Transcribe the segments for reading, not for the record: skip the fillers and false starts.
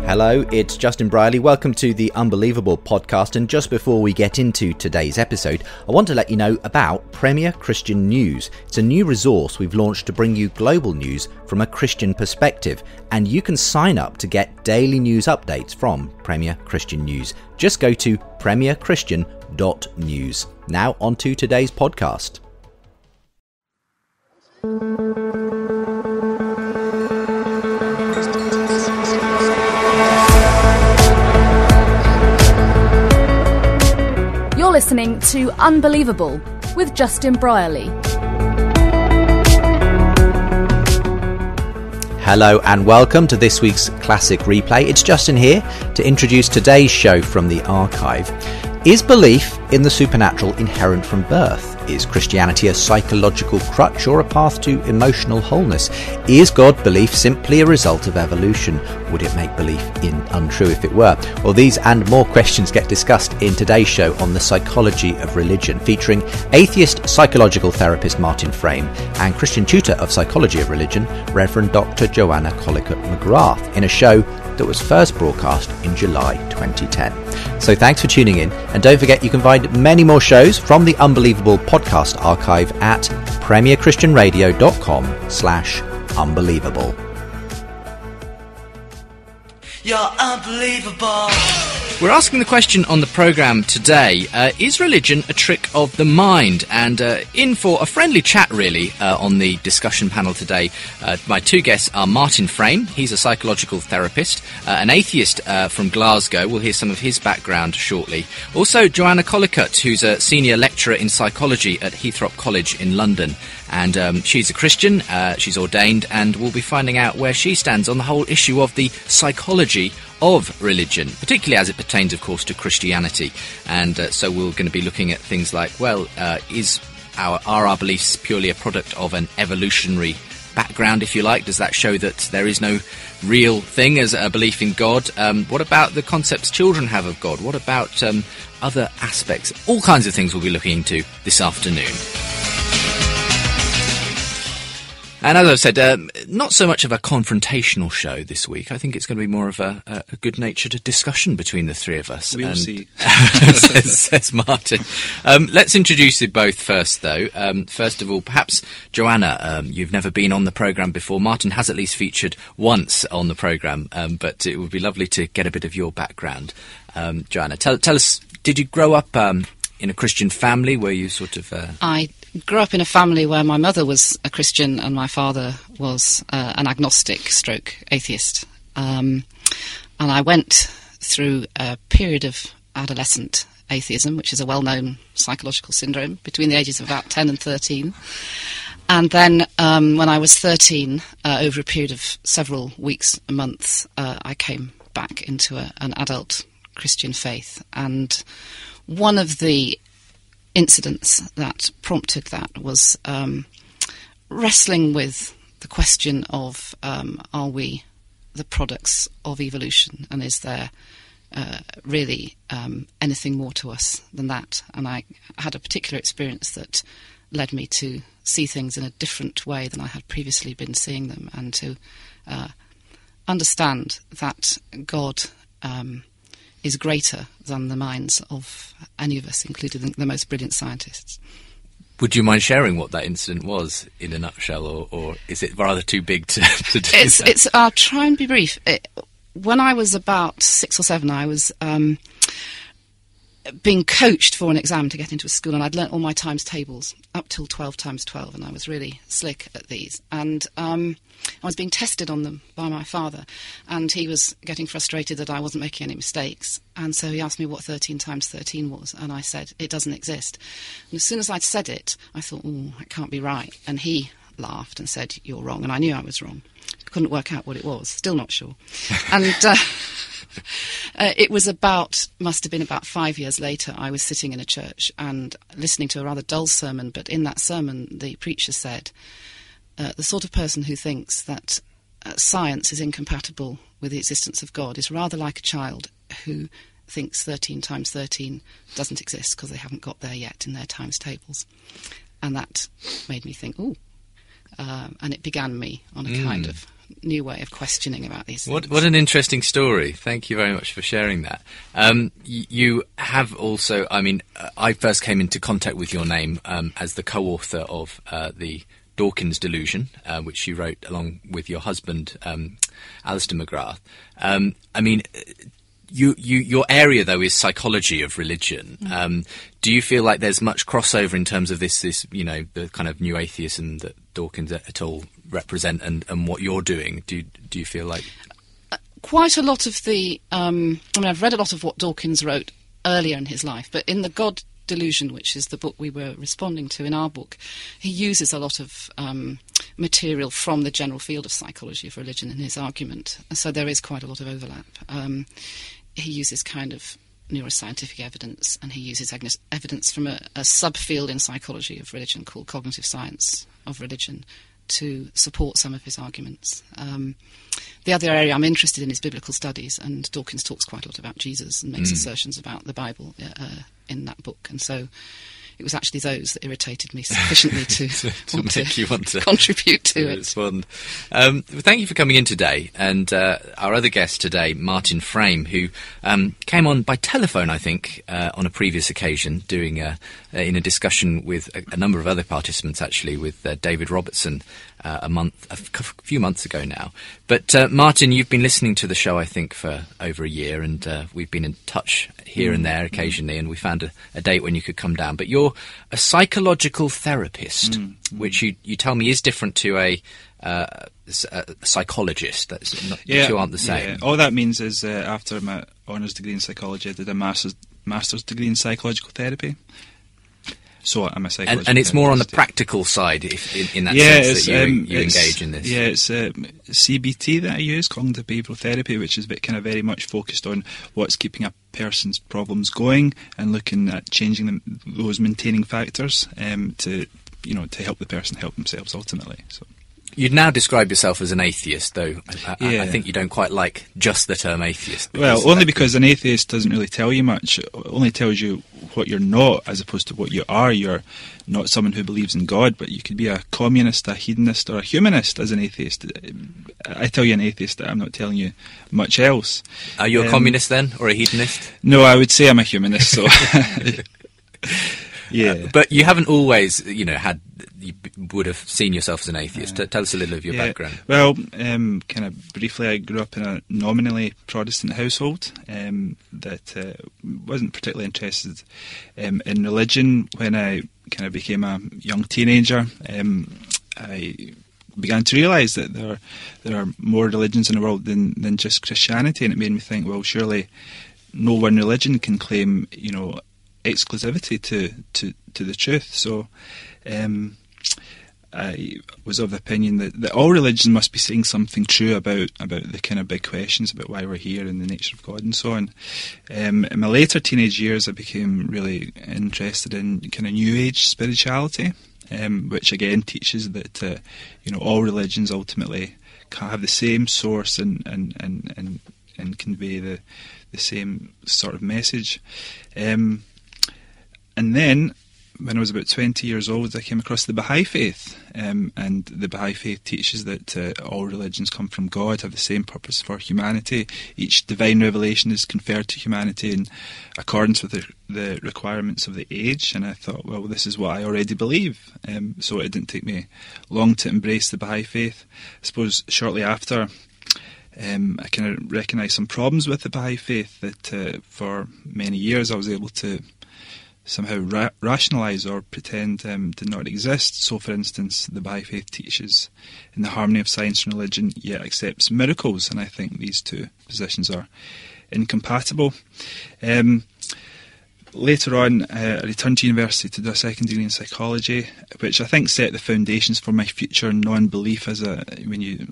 Hello, it's Justin Brierley. Welcome to the Unbelievable podcast. And just before we get into today's episode, I want to let you know about Premier Christian News. It's a new resource we've launched to bring you global news from a Christian perspective. And you can sign up to get daily news updates from Premier Christian News. Just go to premierchristian.news. Now on to today's podcast. You're listening to Unbelievable with Justin Brierley. Hello and welcome to this week's Classic Replay. It's Justin here to introduce today's show from the archive. Is belief in the supernatural inherent from birth? Is Christianity a psychological crutch or a path to emotional wholeness? Is God belief simply a result of evolution? Would it make belief untrue if it were? Well, these and more questions get discussed in today's show on the psychology of religion, featuring atheist psychological therapist Martin Frame and Christian tutor of psychology of religion, Reverend Dr. Joanna Collicutt-McGrath, in a show that was first broadcast in July 2010. So thanks for tuning in, and don't forget you can find many more shows from the Unbelievable podcast archive at premierchristianradio.com/unbelievable. You're unbelievable. We're asking the question on the programme today, is religion a trick of the mind? And in for a friendly chat, really, on the discussion panel today, my two guests are Martin Frame. He's a psychological therapist, an atheist from Glasgow. We'll hear some of his background shortly. Also, Joanna Collicutt, who's a senior lecturer in psychology at Heathrop College in London. And she's a Christian, she's ordained, and we'll be finding out where she stands on the whole issue of the psychology of religion, particularly as it pertains, of course, to Christianity. And so we're going to be looking at things like, well, are our beliefs purely a product of an evolutionary background, if you like? Does that show that there is no real thing as a belief in God? What about the concepts children have of God? What about other aspects? All kinds of things we'll be looking into this afternoon. And as I've said, not so much of a confrontational show this week. I think it's going to be more of a good-natured discussion between the three of us. We'll see. says Martin. Let's introduce you both first, though. First of all, perhaps, Joanna, you've never been on the programme before. Martin has at least featured once on the programme, but it would be lovely to get a bit of your background. Joanna, tell us, did you grow up in a Christian family? Were you sort of... I grew up in a family where my mother was a Christian and my father was an agnostic stroke atheist. And I went through a period of adolescent atheism, which is a well-known psychological syndrome, between the ages of about 10 and 13. And then when I was 13, over a period of several weeks and months, I came back into an adult Christian faith. And one of the incidents that prompted that was wrestling with the question of are we the products of evolution, and is there really anything more to us than that? And I had a particular experience that led me to see things in a different way than I had previously been seeing them, and to understand that God is greater than the minds of any of us, including the most brilliant scientists. Would you mind sharing what that incident was in a nutshell, or is it rather too big to do that? I'll try and be brief. When I was about 6 or 7, I was being coached for an exam to get into a school, and I'd learnt all my times tables up till 12 times 12, and I was really slick at these. And I was being tested on them by my father, and he was getting frustrated that I wasn't making any mistakes. And so he asked me what 13 times 13 was, and I said, it doesn't exist. And as soon as I'd said it, I thought, oh, it can't be right. And he laughed and said, you're wrong. And I knew I was wrong. I couldn't work out what it was. Still not sure. And it was must have been about 5 years later, I was sitting in a church and listening to a rather dull sermon, but in that sermon the preacher said, the sort of person who thinks that science is incompatible with the existence of God is rather like a child who thinks 13 times 13 doesn't exist because they haven't got there yet in their times tables. And that made me think, ooh. And it began me on a kind of new way of questioning about these things. What an interesting story. Thank you very much for sharing that. You have also, I first came into contact with your name as the co-author of the Dawkins Delusion, which you wrote along with your husband, Alistair McGrath. Your area, though, is psychology of religion. Do you feel like there's much crossover in terms of this, the kind of new atheism that Dawkins et al. Represent and what you're doing? Do you feel like... Quite a lot of the... I've read a lot of what Dawkins wrote earlier in his life, but in The God Delusion, which is the book we were responding to in our book, he uses a lot of material from the general field of psychology of religion in his argument. So there is quite a lot of overlap. He uses kind of neuroscientific evidence, and he uses evidence from a subfield in psychology of religion called cognitive science of religion to support some of his arguments. The other area I'm interested in is biblical studies, and Dawkins talks quite a lot about Jesus and makes assertions about the Bible in that book, and so it was actually those that irritated me sufficiently to make you want to contribute to it. Respond. Thank you for coming in today, and our other guest today, Martin Frame, who came on by telephone, I think, on a previous occasion, doing in a discussion with a number of other participants, actually, with David Robertson a few months ago now. But Martin, you've been listening to the show, I think, for over a year, and we've been in touch here and there occasionally, and we found a date when you could come down. But you're a psychological therapist, which you tell me is different to a psychologist. The two aren't the same. Yeah. All that means is after my honours degree in psychology, I did a master's degree in psychological therapy. So I'm a psychologist. And it's more on the practical side, in that sense that you engage in this. Yeah, it's CBT that I use, cognitive behavioural therapy, which is very much focused on what's keeping a person's problems going and looking at changing those maintaining factors to help the person help themselves ultimately. So. You'd now describe yourself as an atheist, though. I think you don't quite like just the term atheist. Well, only because an atheist doesn't really tell you much. It only tells you what you're not, as opposed to what you are. You're not someone who believes in God, but you could be a communist, a hedonist, or a humanist as an atheist. I tell you an atheist, I'm not telling you much else. Are you a communist then, or a hedonist? No, I would say I'm a humanist, so... Yeah, but you haven't always, you would have seen yourself as an atheist. Tell us a little of your background. Well, kind of briefly, I grew up in a nominally Protestant household that wasn't particularly interested in religion. When I kind of became a young teenager, I began to realise that there are more religions in the world than just Christianity, and it made me think, well, surely no one religion can claim, exclusivity to the truth. So I was of the opinion that all religions must be saying something true about the kind of big questions about why we're here and the nature of God and so on. In my later teenage years, I became really interested in kind of New Age spirituality, which again teaches that all religions ultimately have the same source and convey the same sort of message. And then, when I was about 20 years old, I came across the Baha'i Faith. And the Baha'i Faith teaches that all religions come from God, have the same purpose for humanity. Each divine revelation is conferred to humanity in accordance with the requirements of the age. And I thought, well, this is what I already believe. So it didn't take me long to embrace the Baha'i Faith. I suppose shortly after, I kind of recognised some problems with the Baha'i Faith that for many years I was able to somehow rationalise or pretend did not exist. So, for instance, the Baha'i Faith teaches in the harmony of science and religion, yet accepts miracles, and I think these two positions are incompatible. Later on, I returned to university to do a second degree in psychology, which I think set the foundations for my future non-belief. When you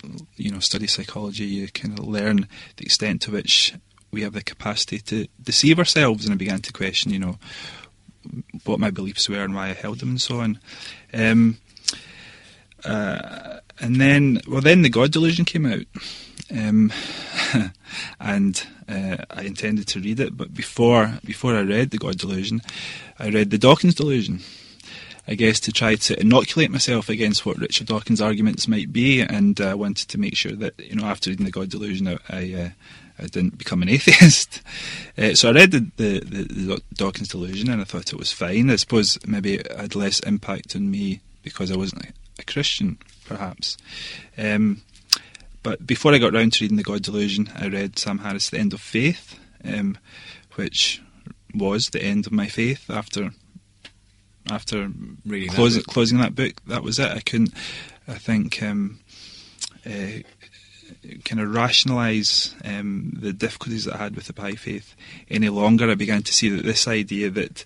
study psychology, you kind of learn the extent to which we have the capacity to deceive ourselves, and I began to question, what my beliefs were and why I held them and so on. And then the God Delusion came out. And I intended to read it, but before I read the God Delusion, I read the Dawkins Delusion. I guess, to try to inoculate myself against what Richard Dawkins' arguments might be, and I wanted to make sure that, after reading The God Delusion, I didn't become an atheist. So I read the Dawkins Delusion, and I thought it was fine. I suppose maybe it had less impact on me because I wasn't a Christian, perhaps. But before I got round to reading The God Delusion, I read Sam Harris' The End of Faith, which was the end of my faith after Reading closing that book. That was it. I couldn't, kind of rationalise the difficulties that I had with the Baha'i faith any longer. I began to see that this idea that,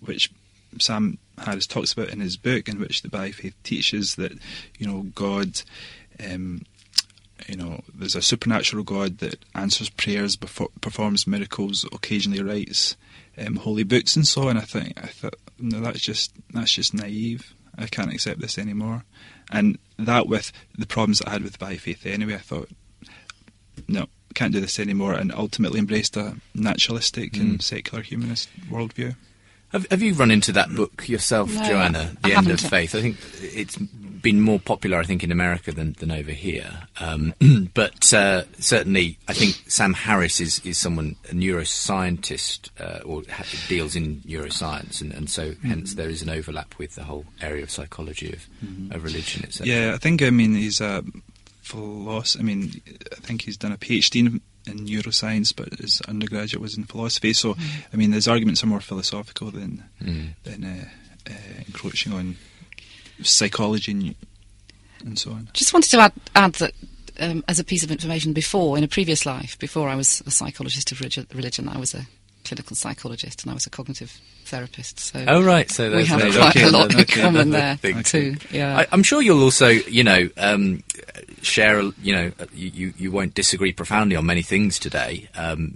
which Sam Harris talks about in his book, in which the Baha'i faith teaches that, God, there's a supernatural God that answers prayers, performs miracles, occasionally writes holy books and so on. I thought, no, that's just naive. I can't accept this anymore. And that, with the problems I had with the Baha'i faith anyway, I thought, no, can't do this anymore, and ultimately embraced a naturalistic and secular humanist worldview. Have you run into that book yourself, No, Joanna? The End of Faith. I think it's been more popular, in America than over here. But certainly, I think Sam Harris is someone, a neuroscientist, or deals in neuroscience, and so hence there is an overlap with the whole area of psychology of religion, etc. Yeah, I think he's a philosopher. I think he's done a PhD in neuroscience, but his undergraduate was in philosophy. So, his arguments are more philosophical than encroaching on psychology and so on. Just wanted to add that as a piece of information, in a previous life, before I was a psychologist of religion, I was a clinical psychologist and I was a cognitive therapist. So oh, right. So we have quite a lot in common there too. Yeah. I'm sure you'll also, share. You won't disagree profoundly on many things today,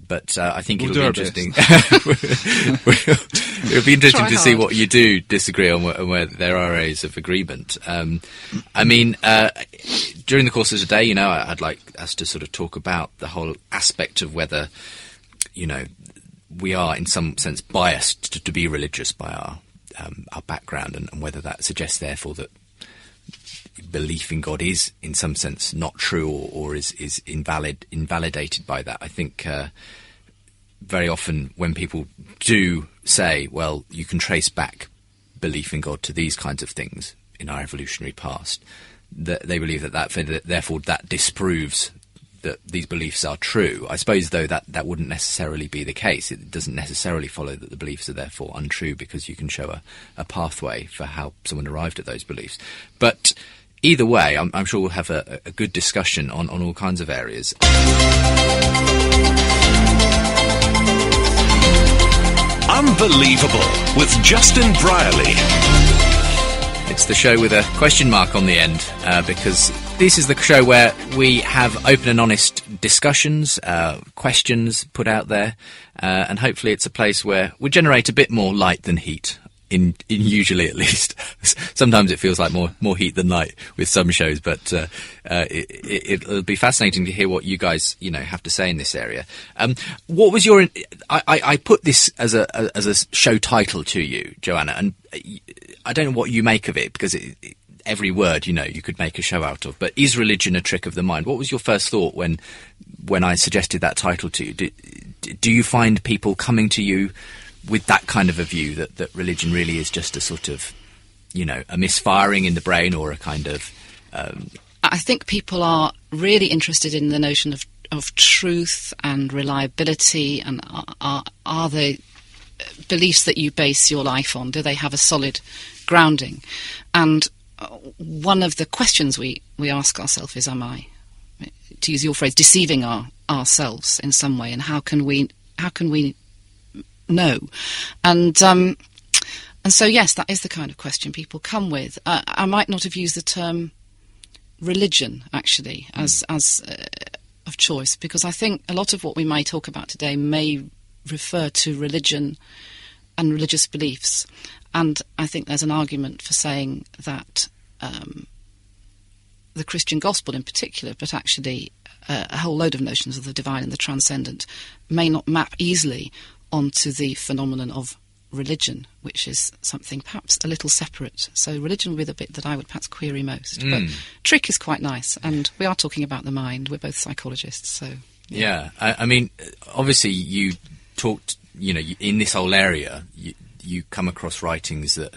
but I think it'll be interesting. It'll be interesting to see what you do disagree on, where there are areas of agreement. During the course of today, I'd like us to sort of talk about the whole aspect of whether, we are in some sense biased to be religious by our background, and whether that suggests therefore that belief in God is in some sense not true or is invalidated by that. I think very often when people do say, well, you can trace back belief in God to these kinds of things in our evolutionary past, that they believe that therefore that disproves that these beliefs are true. I suppose, though, that wouldn't necessarily be the case. It doesn't necessarily follow that the beliefs are therefore untrue because you can show a pathway for how someone arrived at those beliefs. But either way, I'm sure we'll have a good discussion on all kinds of areas. Unbelievable with Justin Brierley. It's the show with a question mark on the end, because this is the show where we have open and honest discussions, questions put out there, and hopefully it's a place where we generate a bit more light than heat. In usually, at least. Sometimes it feels like more heat than light with some shows, but it'll be fascinating to hear what you guys have to say in this area. What was your? I put this as a show title to you, Joanna, and I don't know what you make of it, because every word you could make a show out of. But is religion a trick of the mind? What was your first thought when I suggested that title to you? Do you find people coming to you with that kind of a view that religion really is just a sort of, a misfiring in the brain, or a kind of... I think people are really interested in the notion of truth and reliability, and are the beliefs that you base your life on, do they have a solid grounding? And one of the questions we ask ourselves is, am I, to use your phrase, deceiving ourselves in some way, and how can we know? And so yes, that is the kind of question people come with. I might not have used the term religion actually as of choice, because I think a lot of what we may talk about today may refer to religion and religious beliefs, and I think there's an argument for saying that the Christian gospel in particular, but actually a whole load of notions of the divine and the transcendent, may not map easily onto the phenomenon of religion, which is something perhaps a little separate. So religion would be the bit that I would perhaps query most. But trick is quite nice, and we are talking about the mind. We're both psychologists, so... Yeah, I mean, obviously you talked, in this whole area, you come across writings that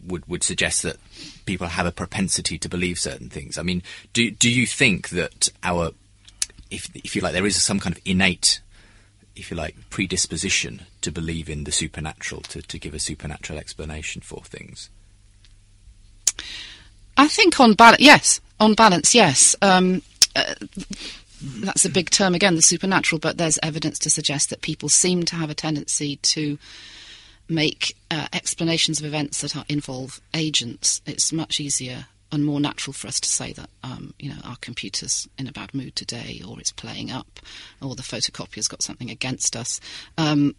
would suggest that people have a propensity to believe certain things. I mean, do you think that if you like, there is some kind of innate, if you like, predisposition to believe in the supernatural, to give a supernatural explanation for things? I think on balance, yes. On balance, yes. That's a big term again, the supernatural, but there's evidence to suggest that people seem to have a tendency to make explanations of events that involve agents. It's much easier and more natural for us to say that, our computer's in a bad mood today, or it's playing up, or the photocopier's got something against us.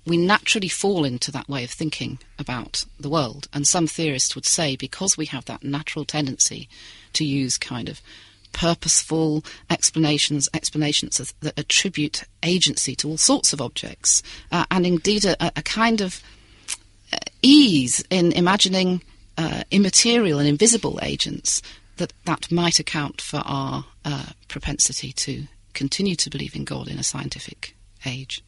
We naturally fall into that way of thinking about the world, and some theorists would say because we have that natural tendency to use kind of purposeful explanations that attribute agency to all sorts of objects, and indeed a kind of ease in imagining immaterial and invisible agents, that might account for our propensity to continue to believe in God in a scientific age.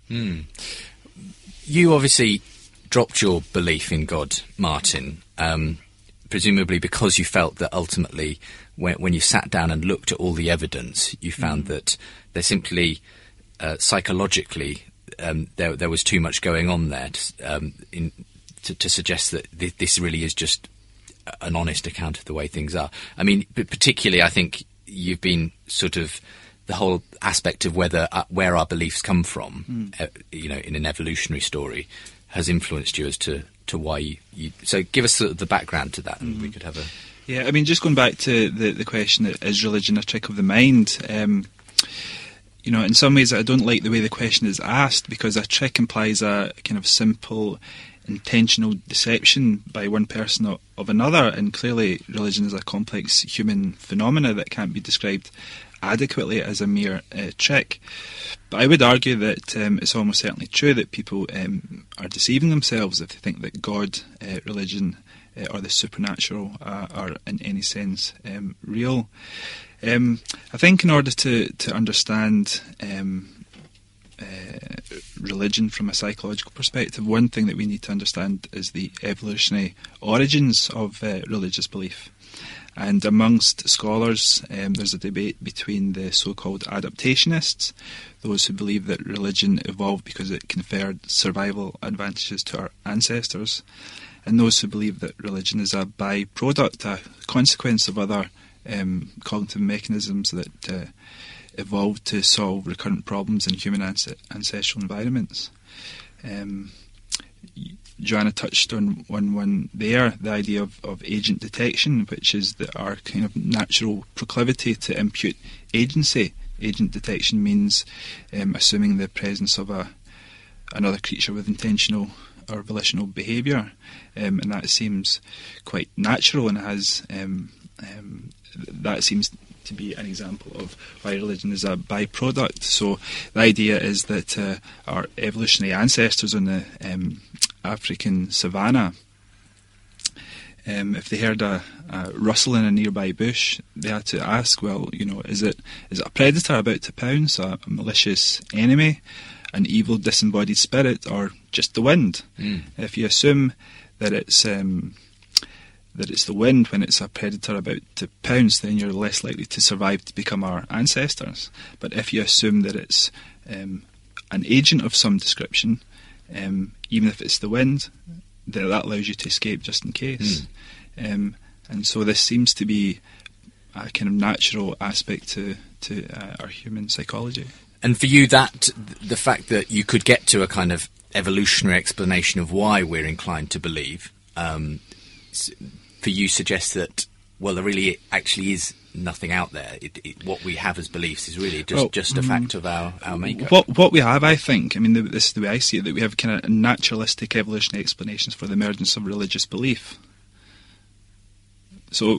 You obviously dropped your belief in God, Martin, presumably because you felt that ultimately when you sat down and looked at all the evidence, you found that there simply psychologically there was too much going on there to suggest that this really is just an honest account of the way things are. I mean, particularly I think you've been sort of the whole aspect of where our beliefs come from, in an evolutionary story, has influenced you as to why you. So give us the background to that, and we could have a. Yeah, I mean, just going back to the question, is religion a trick of the mind? In some ways I don't like the way the question is asked, because a trick implies a kind of simple, intentional deception by one person of another, and clearly religion is a complex human phenomena that can't be described adequately as a mere trick. But I would argue that it's almost certainly true that people are deceiving themselves if they think that God, religion, or the supernatural are in any sense real. I think in order to understand religion from a psychological perspective, one thing that we need to understand is the evolutionary origins of religious belief. And amongst scholars, there's a debate between the so-called adaptationists, those who believe that religion evolved because it conferred survival advantages to our ancestors, and those who believe that religion is a byproduct, a consequence of other cognitive mechanisms that evolved to solve recurrent problems in human ancestral environments. Joanna touched on one there, the idea of agent detection, which is our kind of natural proclivity to impute agency. Agent detection means assuming the presence of another creature with intentional or volitional behaviour, and that seems quite natural, and has that seems to be an example of why religion is a byproduct. So the idea is that our evolutionary ancestors on the African savannah, if they heard a rustle in a nearby bush, they had to ask, well, is it a predator about to pounce, a malicious enemy, an evil disembodied spirit, or just the wind? If you assume that it's the wind when it's a predator about to pounce, then you're less likely to survive to become our ancestors. But if you assume that it's an agent of some description, even if it's the wind, then that allows you to escape just in case. And so this seems to be a kind of natural aspect to our human psychology. And for you, the fact that you could get to a kind of evolutionary explanation of why we're inclined to believe, for you suggests that, well, there really actually is nothing out there. What we have as beliefs is really just a fact of our makeup. What we have, I think, I mean, this is the way I see it, that we have kind of naturalistic evolutionary explanations for the emergence of religious belief. So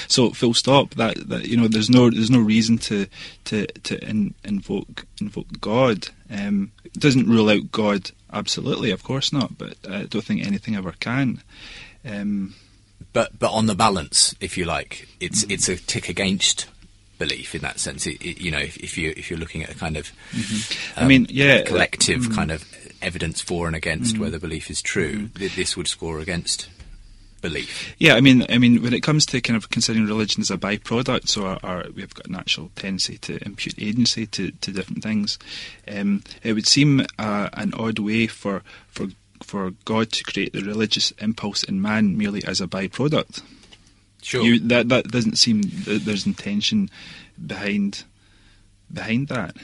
so full stop. That there's no reason to invoke God. It doesn't rule out God absolutely, of course not. But I don't think anything ever can. But on the balance, if you like, it's a tick against belief in that sense. If you're looking at a kind of, collective kind of evidence for and against whether belief is true, this would score against belief. Yeah, I mean, when it comes to kind of considering religion as a byproduct, so we've got a natural tendency to impute agency to different things. It would seem an odd way for God to create the religious impulse in man merely as a byproduct. Sure. That doesn't seem that there's intention behind that.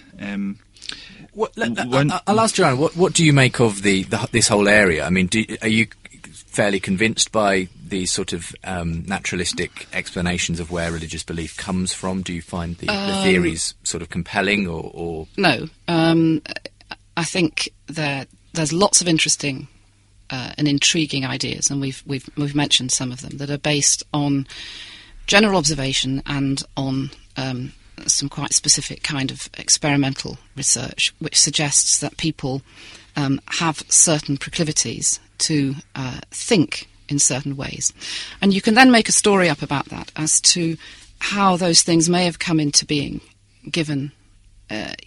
I'll ask Joanne, what do you make of this whole area? I mean, are you fairly convinced by these sort of naturalistic explanations of where religious belief comes from? Do you find the theories sort of compelling, or no? I think there's lots of interesting and intriguing ideas, and we've mentioned some of them that are based on general observation and on some quite specific kind of experimental research, which suggests that people have certain proclivities to think in certain ways. And you can then make a story up about that as to how those things may have come into being given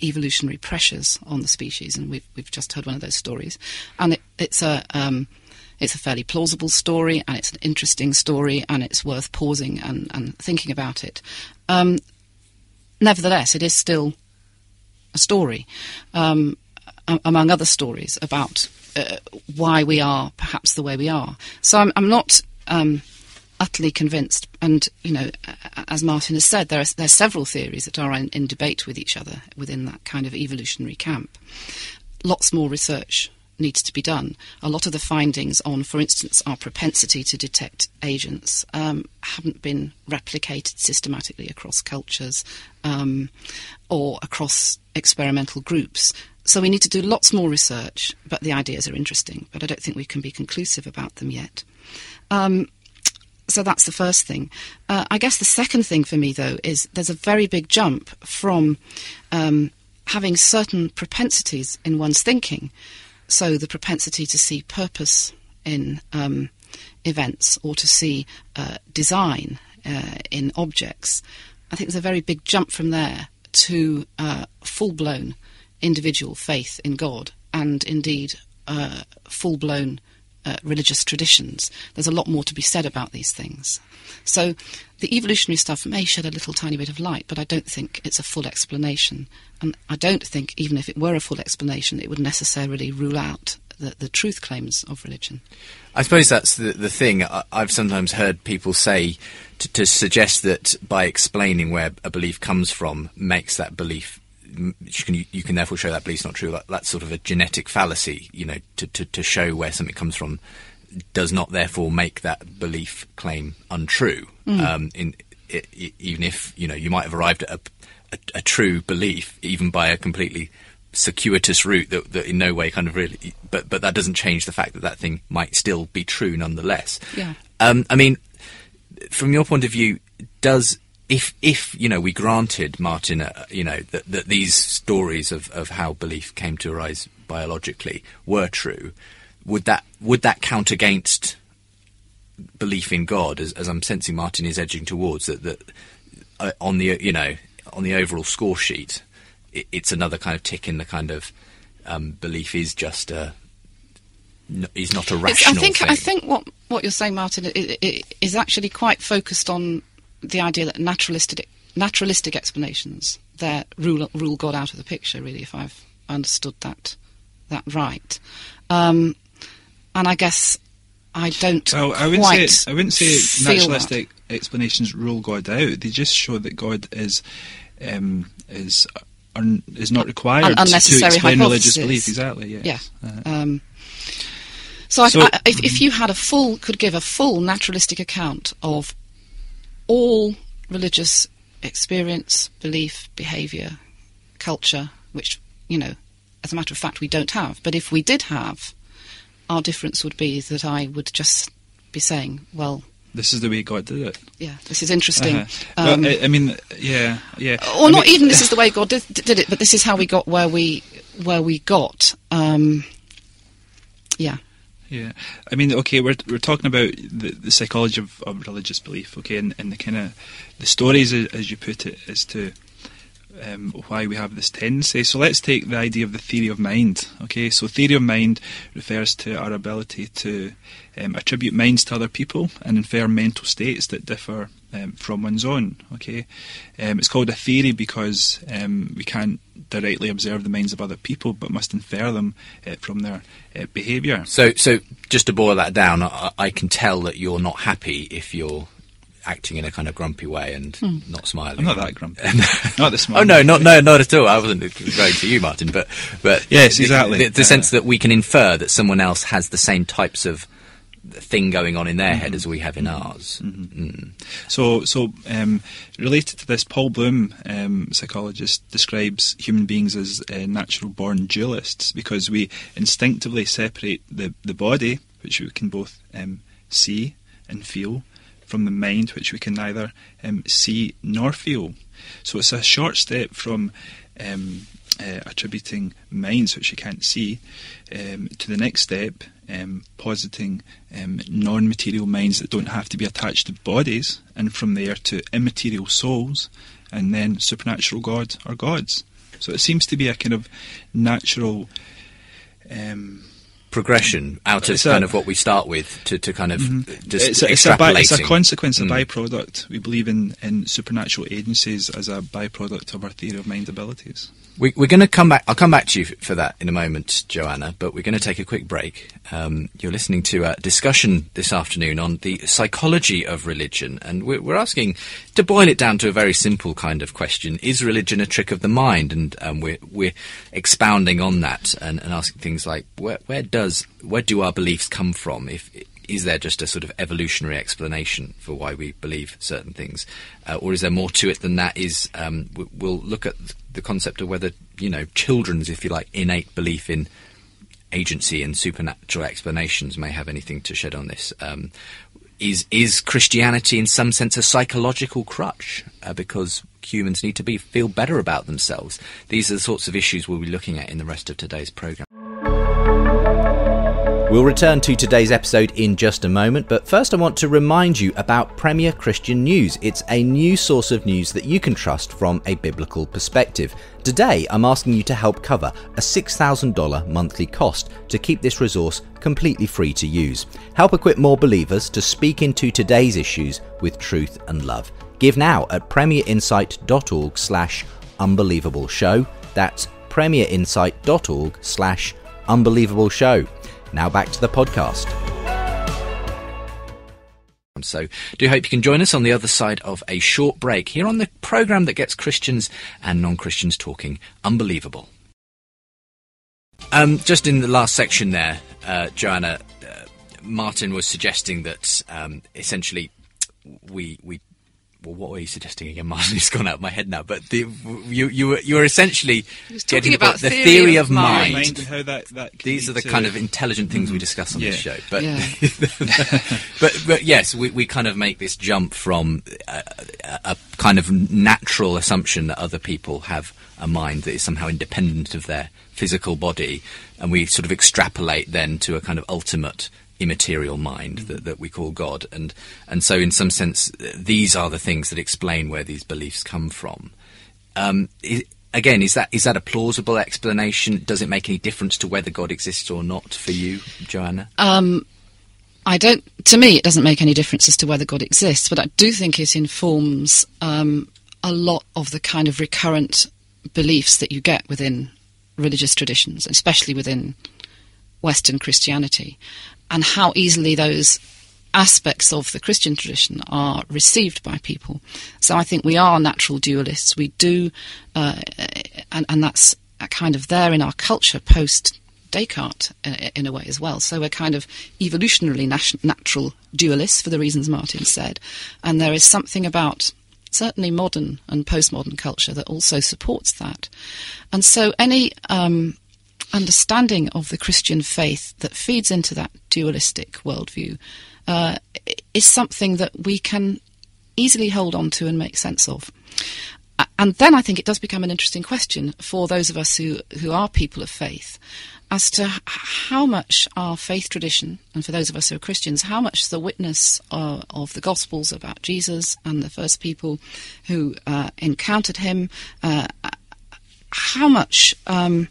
evolutionary pressures on the species, and we've just heard one of those stories. And it's a fairly plausible story, and it's an interesting story, and it's worth pausing and thinking about it. Nevertheless, it is still a story, among other stories about why we are perhaps the way we are. So I'm not utterly convinced. And, as Martin has said, there are several theories that are in debate with each other within that kind of evolutionary camp. Lots more research needs to be done. A lot of the findings on, for instance, our propensity to detect agents haven't been replicated systematically across cultures or across experimental groups. So we need to do lots more research, but the ideas are interesting, but I don't think we can be conclusive about them yet. So that's the first thing. I guess the second thing for me, though, is there's a very big jump from having certain propensities in one's thinking. So the propensity to see purpose in events or to see design in objects. I think there's a very big jump from there to full-blown individual faith in God and indeed full-blown religious traditions. There's a lot more to be said about these things. So the evolutionary stuff may shed a little tiny bit of light, but I don't think it's a full explanation. And I don't think, even if it were a full explanation, it would necessarily rule out the truth claims of religion. I suppose that's the thing. I've sometimes heard people say to suggest that by explaining where a belief comes from makes that belief, you can therefore show that belief's not true. That's sort of a genetic fallacy, to show where something comes from does not therefore make that belief claim untrue. Even if, you might have arrived at a true belief, even by a completely circuitous route that in no way kind of really, but that doesn't change the fact that thing might still be true nonetheless. Yeah. I mean, from your point of view, if we granted, Martin, that these stories of how belief came to arise biologically were true, would that count against belief in God, as I'm sensing Martin is edging towards, that on the overall score sheet, it's another kind of tick in the kind of belief is just is not a rational thing. I think what you're saying, Martin, is actually quite focused on the idea that naturalistic explanations that rule God out of the picture, really, if I've understood that right. And I guess I don't. Well, I wouldn't say naturalistic explanations rule God out. They just show that God is not required to explain religious belief. Exactly. Yes. Yeah. If you had could give a full naturalistic account of all religious experience, belief, behaviour, culture, which, as a matter of fact, we don't have. But if we did have, our difference would be that I would just be saying, well, this is the way God did it. Yeah, this is interesting. Well, yeah. Or not even this is the way God did it, but this is how we got where we got. Yeah. Yeah, I mean, okay, we're talking about the psychology of religious belief, okay, and the kind of the stories, as you put it, as to why we have this tendency. So let's take the idea of the theory of mind, okay. So theory of mind refers to our ability to attribute minds to other people and infer mental states that differ from one's own, okay. It's called a theory because we can't directly observe the minds of other people, but must infer them from their behaviour. So just to boil that down, I can tell that you're not happy if you're acting in a kind of grumpy way and not smiling. I'm not that grumpy. Not the smile. Oh no, not at all. I wasn't referring to you, Martin, but yes, exactly. The sense that we can infer that someone else has the same types of thing going on in their head as we have in ours. So related to this, Paul Bloom, psychologist, describes human beings as natural-born dualists because we instinctively separate the body, which we can both see and feel, from the mind, which we can neither see nor feel. So it's a short step from attributing minds which you can't see to the next step, positing non-material minds that don't have to be attached to bodies, and from there to immaterial souls, and then supernatural God or gods. So it seems to be a kind of natural progression out of kind of what we start with to kind of just extrapolating. It's a consequence, a byproduct. We believe in supernatural agencies as a byproduct of our theory of mind abilities. We're going to come back. I'll come back to you for that in a moment, Joanna, but we're going to take a quick break. You're listening to a discussion this afternoon on the psychology of religion, and we're asking, to boil it down to a very simple kind of question, is religion a trick of the mind? And we're expounding on that and asking things like, where do our beliefs come from? Is there just a sort of evolutionary explanation for why we believe certain things? Or is there more to it than that? We'll look at the concept of whether, children's, if you like, innate belief in agency and supernatural explanations may have anything to shed on this. Is Christianity in some sense a psychological crutch because humans need to feel better about themselves? These are the sorts of issues we'll be looking at in the rest of today's programme. We'll return to today's episode in just a moment, but first I want to remind you about Premier Christian News. It's a new source of news that you can trust from a biblical perspective. Today, I'm asking you to help cover a $6,000 monthly cost to keep this resource completely free to use. Help equip more believers to speak into today's issues with truth and love. Give now at premierinsight.org/unbelievable show. That's premierinsight.org/unbelievable show. Now back to the podcast. So do hope you can join us on the other side of a short break here on the programme that gets Christians and non-Christians talking. Unbelievable. Just in the last section there, Joanna, Martin was suggesting that essentially we what were you suggesting again, Martin? It's gone out of my head now. But you were essentially getting about the theory of mind. And how that these are the kind of intelligent things we discuss on this show. But Yeah. but yes, we kind of make this jump from a kind of natural assumption that other people have a mind that is somehow independent of their physical body, and we sort of extrapolate then to a kind of ultimate immaterial mind that we call God, and so in some sense these are the things that explain where these beliefs come from. Again, is that a plausible explanation? Does it make any difference to whether God exists or not for you, Joanna? To me, it doesn't make any difference as to whether God exists, but I do think it informs a lot of the kind of recurrent beliefs that you get within religious traditions, especially within Western Christianity, and how easily those aspects of the Christian tradition are received by people. So I think we are natural dualists. We do, and that's kind of there in our culture post-Descartes in a way as well. So we're kind of evolutionarily natural dualists for the reasons Martin said. And there is something about certainly modern and postmodern culture that also supports that. And so any understanding of the Christian faith that feeds into that dualistic worldview is something that we can easily hold on to and make sense of. And then I think it does become an interesting question for those of us who are people of faith as to how much our faith tradition, and for those of us who are Christians, how much the witness of the Gospels about Jesus and the first people who encountered him, how much our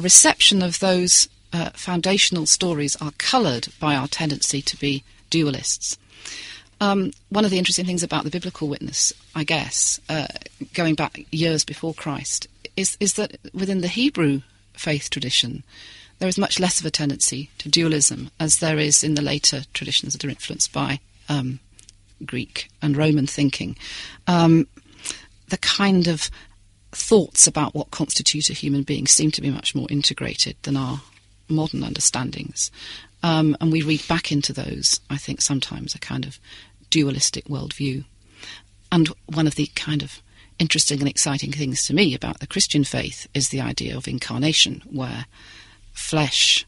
reception of those foundational stories are coloured by our tendency to be dualists. One of the interesting things about the biblical witness, I guess, going back years before Christ, is that within the Hebrew faith tradition, there is much less of a tendency to dualism as there is in the later traditions that are influenced by Greek and Roman thinking. The kind of thoughts about what constitutes a human being seem to be much more integrated than our modern understandings. And we read back into those, I think, sometimes a kind of dualistic worldview. And one of the kind of interesting and exciting things to me about the Christian faith is the idea of incarnation, where flesh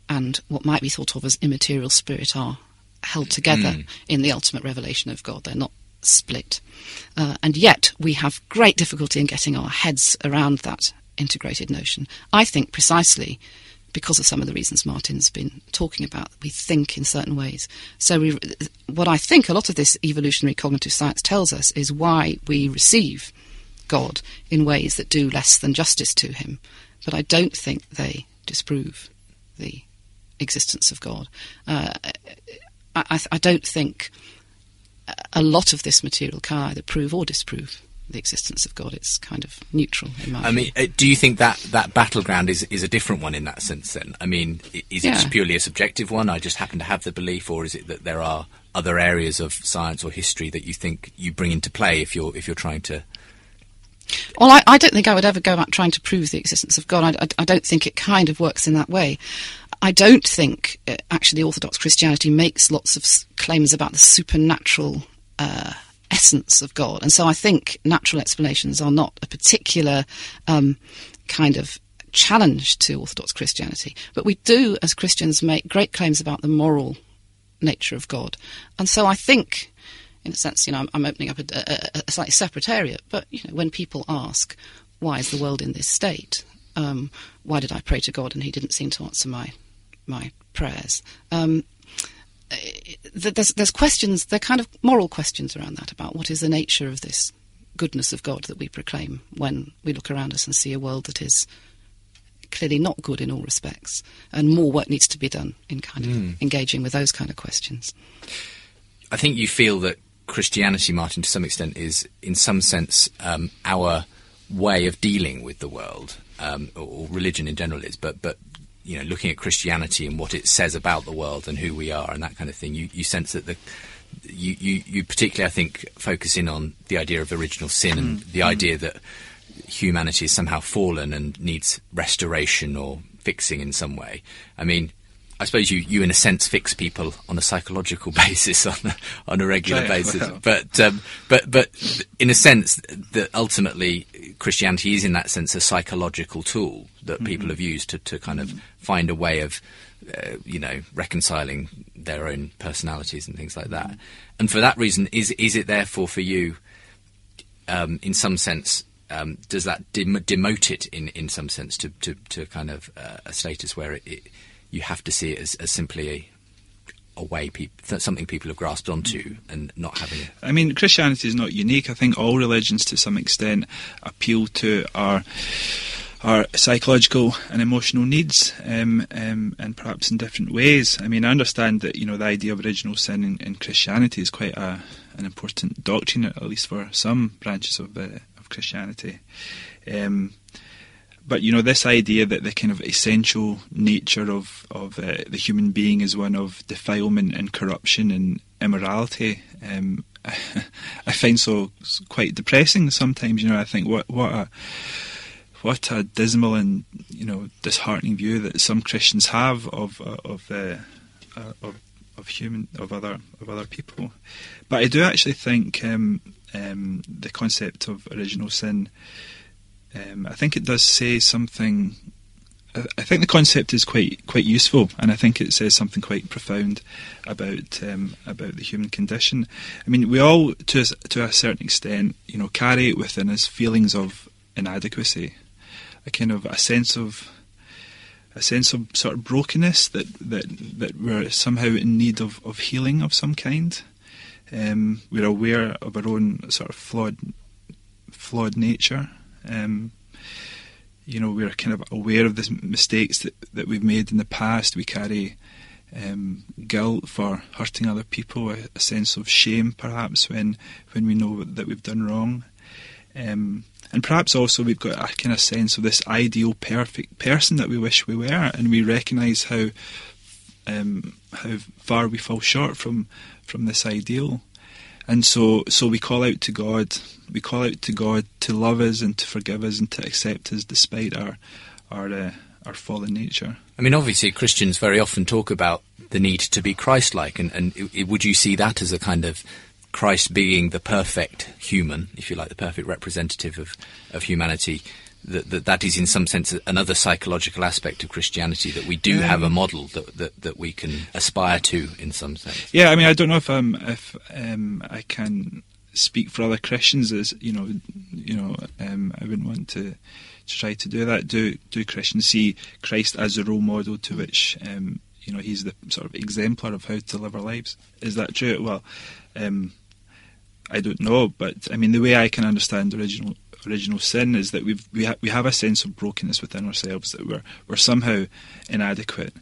and what might be thought of as immaterial spirit are held together in the ultimate revelation of God. They're not split. And yet we have great difficulty in getting our heads around that integrated notion. I think precisely because of some of the reasons Martin's been talking about. We think in certain ways. So what I think a lot of this evolutionary cognitive science tells us is why we receive God in ways that do less than justice to him. But I don't think they disprove the existence of God. I don't think a lot of this material can either prove or disprove the existence of God. It's kind of neutral in my view. Do you think that battleground is a different one in that sense then? I mean, is it purely a subjective one? I just happen to have the belief, or is it that there are other areas of science or history that you think you bring into play if you're trying to... Well, I don't think I would ever go about trying to prove the existence of God. I don't think it kind of works in that way. I don't think actually Orthodox Christianity makes lots of claims about the supernatural essence of God. And so I think natural explanations are not a particular kind of challenge to Orthodox Christianity. But we do, as Christians, make great claims about the moral nature of God. And so I think, in a sense, I'm opening up a slightly separate area. But, when people ask, why is the world in this state? Why did I pray to God and he didn't seem to answer my prayers? There's questions, they're kind of moral questions around that, about what is the nature of this goodness of God that we proclaim when we look around us and see a world that is clearly not good in all respects, and more work needs to be done in kind of engaging with those kind of questions. I think you feel that Christianity, Martin, to some extent is, in some sense, our way of dealing with the world, or religion in general is, but looking at Christianity and what it says about the world and who we are and that kind of thing, you sense that you particularly, I think, focus in on the idea of original sin and the idea that humanity is somehow fallen and needs restoration or fixing in some way. I mean, I suppose you in a sense fix people on a psychological basis on a regular basis, well. but in a sense that ultimately Christianity is in that sense a psychological tool that people have used to kind of find a way of reconciling their own personalities and things like that. And for that reason, is it therefore for you, in some sense, does that demote it in some sense to kind of a status where you have to see it as simply a way, something people have grasped onto and not having it? I mean, Christianity is not unique. I think all religions to some extent appeal to our psychological and emotional needs, and perhaps in different ways. I mean, I understand that the idea of original sin in Christianity is quite an important doctrine, at least for some branches of Christianity. But this idea that the kind of essential nature of the human being is one of defilement and corruption and immorality, I find so quite depressing sometimes. I think what a dismal and disheartening view that some Christians have of other people. But I do actually think the concept of original sin, I think it does say something I think the concept is quite useful, and I think it says something quite profound about the human condition. I mean, we all, to a certain extent, carry within us feelings of inadequacy, a sense of sort of brokenness that we're somehow in need of healing of some kind. We're aware of our own sort of flawed nature. We're kind of aware of the mistakes that we've made in the past. We carry guilt for hurting other people, a sense of shame perhaps when we know that we've done wrong. And perhaps also we've got a kind of sense of this ideal perfect person that we wish we were, and we recognise how far we fall short from this ideal. And so we call out to God. We call out to God to love us and to forgive us and to accept us despite our fallen nature. I mean, obviously, Christians very often talk about the need to be Christ-like, and would you see that as a kind of Christ being the perfect human, if you like, the perfect representative of humanity? That is, in some sense, another psychological aspect of Christianity, that we do have a model that we can aspire to, in some sense. Yeah, I mean, I don't know if I can speak for other Christians. As I wouldn't want to try to do that. Do Christians see Christ as a role model to which he's the sort of exemplar of how to live our lives? Is that true? Well, I don't know, but I mean, the way I can understand original sin is that we have a sense of brokenness within ourselves, that we're somehow inadequate,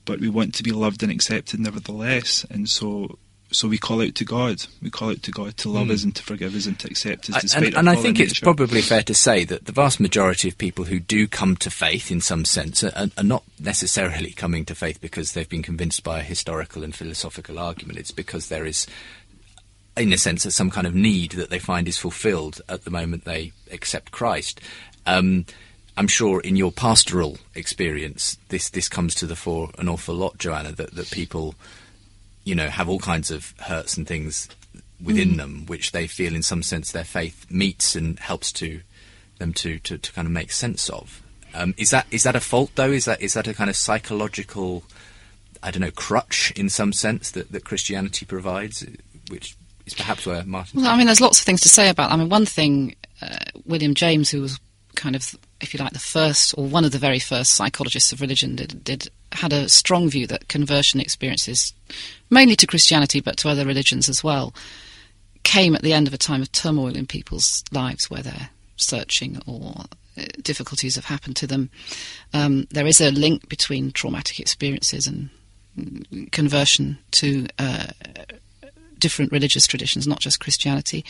but we want to be loved and accepted nevertheless, and so we call out to God. We call out to God to love us and to forgive us and to accept us despite our and I fallen think it's nature. probably fair to say that the vast majority of people who do come to faith in some sense are not necessarily coming to faith because they've been convinced by a historical and philosophical argument. It's because there is, in a sense, some kind of need that they find is fulfilled at the moment they accept Christ. I'm sure in your pastoral experience, this comes to the fore an awful lot, Joanna, that people, have all kinds of hurts and things within them, which they feel in some sense their faith meets and helps them to kind of make sense of. Is that a fault, though? Is that a kind of psychological, crutch in some sense that Christianity provides, which is perhaps where Martin... Well, I mean, there's lots of things to say about that. I mean, one thing, William James, who was kind of, if you like, the first, or one of the very first psychologists of religion, had a strong view that conversion experiences, mainly to Christianity, but to other religions as well, came at the end of a time of turmoil in people's lives where they're searching or difficulties have happened to them. There is a link between traumatic experiences and conversion to different religious traditions, not just Christianity.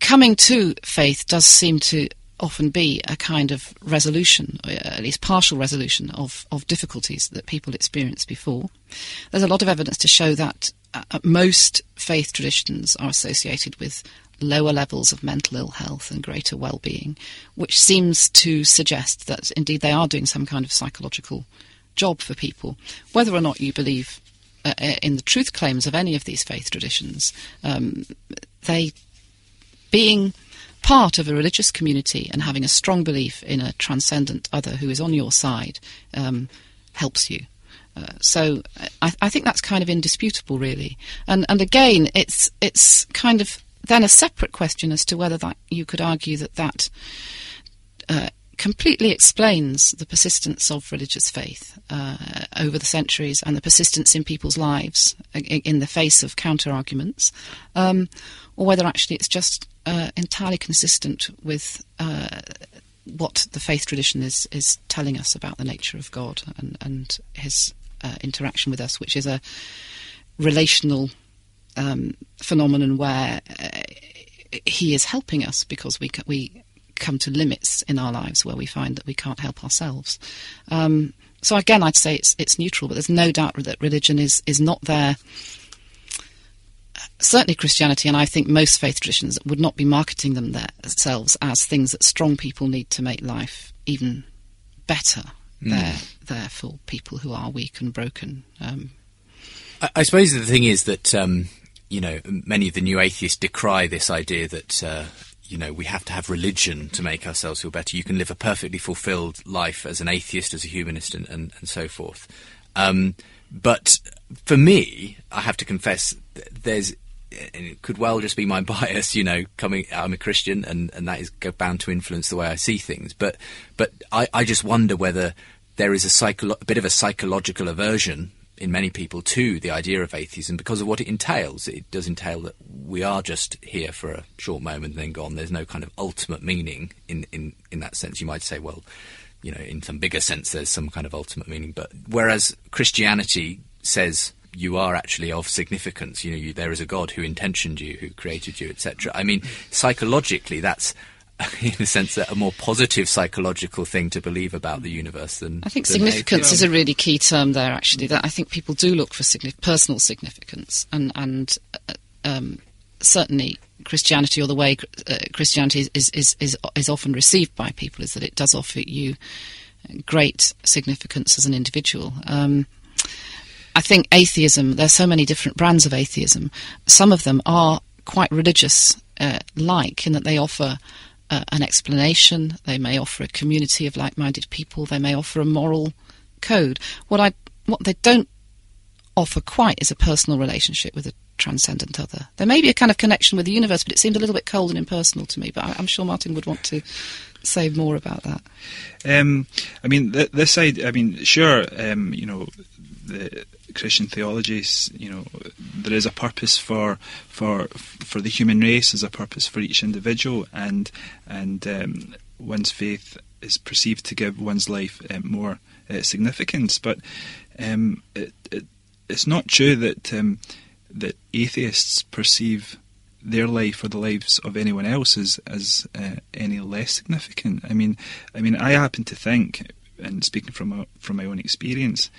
Coming to faith does seem to often be a kind of resolution, or at least partial resolution, of difficulties that people experienced before. There's a lot of evidence to show that most faith traditions are associated with lower levels of mental ill health and greater well-being, which seems to suggest that indeed they are doing some kind of psychological job for people. Whether or not you believe in the truth claims of any of these faith traditions, they, being part of a religious community and having a strong belief in a transcendent other who is on your side, helps you. So I think that's kind of indisputable, really. And again, it's kind of then a separate question as to whether that you could argue that completely explains the persistence of religious faith over the centuries and the persistence in people's lives in the face of counter-arguments, or whether actually it's just entirely consistent with what the faith tradition is telling us about the nature of God and his interaction with us, which is a relational phenomenon where he is helping us because we come to limits in our lives where we find that we can't help ourselves. So again, I'd say it's neutral, but there's no doubt that religion is not there. Certainly Christianity, and I think most faith traditions, would not be marketing themselves as things that strong people need to make life even better. They're there for people who are weak and broken. I suppose the thing is that, many of the new atheists decry this idea that, we have to have religion to make ourselves feel better. You can live a perfectly fulfilled life as an atheist, as a humanist, and so forth. But for me, I have to confess, and it could well just be my bias, I'm a Christian, and that is bound to influence the way I see things. But I just wonder whether there is a bit of a psychological aversion in many people to the idea of atheism because of what it entails. It does entail that we are just here for a short moment and then gone. There's no kind of ultimate meaning in that sense. You might say, well, in some bigger sense, there's some kind of ultimate meaning. But whereas Christianity says you are actually of significance, there is a God who intentioned you, who created you, etc. I mean, psychologically, that's in a sense a more positive psychological thing to believe about the universe than I think significance is a really key term there, actually. That I think people do look for personal significance, and certainly Christianity, or the way Christianity is often received by people, is that it does offer you great significance as an individual. I think atheism, there's so many different brands of atheism. Some of them are quite religious in that they offer an explanation. They may offer a community of like-minded people. They may offer a moral code. What they don't offer quite is a personal relationship with a transcendent other. There may be a kind of connection with the universe, but it seemed a little bit cold and impersonal to me. But I'm sure Martin would want to say more about that. I mean, this side. I mean, sure. The Christian theologies, there is a purpose for the human race, there's a purpose for each individual, and one's faith is perceived to give one's life more significance. But it's not true that atheists perceive their life or the lives of anyone else as any less significant. I mean, I happen to think, and speaking from my own experience,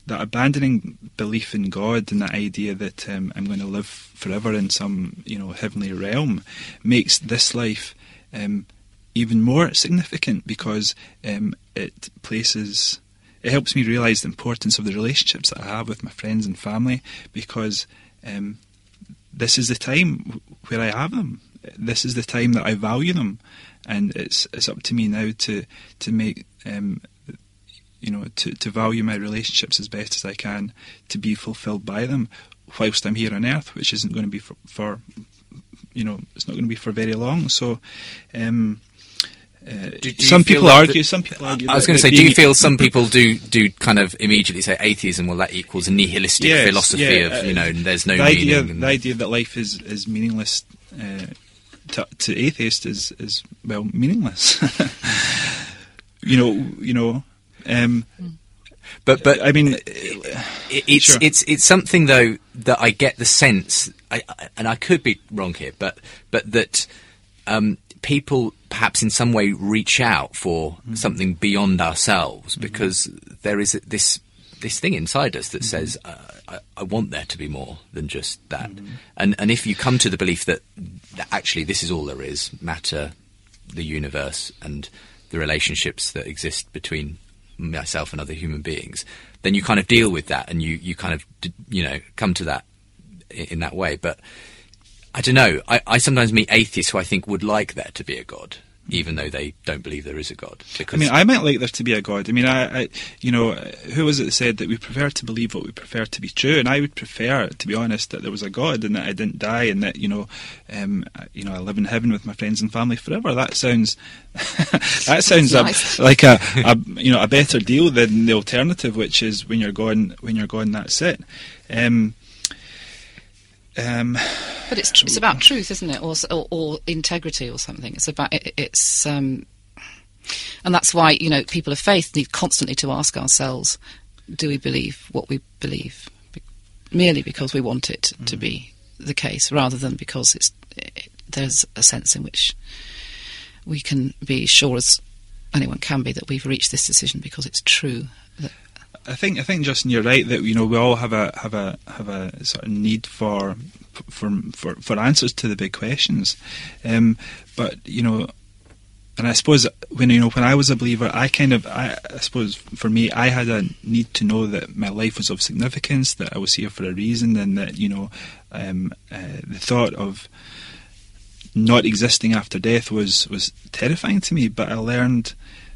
that abandoning belief in God and the idea that I'm going to live forever in some heavenly realm makes this life even more significant, because it helps me realise the importance of the relationships that I have with my friends and family, because this is the time where I have them. This is the time that I value them, and it's up to me now to make to value my relationships as best as I can, to be fulfilled by them whilst I'm here on earth, which isn't going to be for it's not going to be for very long. So some people argue. I was going to say, do you feel some people do kind of immediately say atheism? Well, that equals a nihilistic philosophy of there's no meaning. The idea that life is meaningless to atheists is meaningless. But I mean, it's something though that I get the sense, and I could be wrong here, but that people perhaps in some way reach out for something beyond ourselves, because there is this thing inside us that says, I want there to be more than just that. And if you come to the belief that actually this is all there is, matter, the universe, and the relationships that exist between myself and other human beings, then you kind of deal with that, and you kind of come to that in that way. But I don't know, I sometimes meet atheists who I think would like there to be a God, even though they don't believe there is a God. Because I might like there to be a God. I mean, who was it that said that we prefer to believe what we prefer to be true? And I would prefer, to be honest, that there was a God, and that I didn't die, and that I live in heaven with my friends and family forever. That sounds nice. Like a better deal than the alternative, which is when you're gone, that's it. But it's about truth, isn't it, or integrity or something. It's about and that's why people of faith need constantly to ask ourselves: do we believe what we believe merely because we want it to be the case, rather than because there's a sense in which we can be sure, as anyone can be, that we've reached this decision because it's true. I think Justin, you're right that we all have a sort of need for answers to the big questions, but and I suppose when I was a believer, I suppose for me, I had a need to know that my life was of significance, that I was here for a reason, and that the thought of not existing after death was terrifying to me, but I learned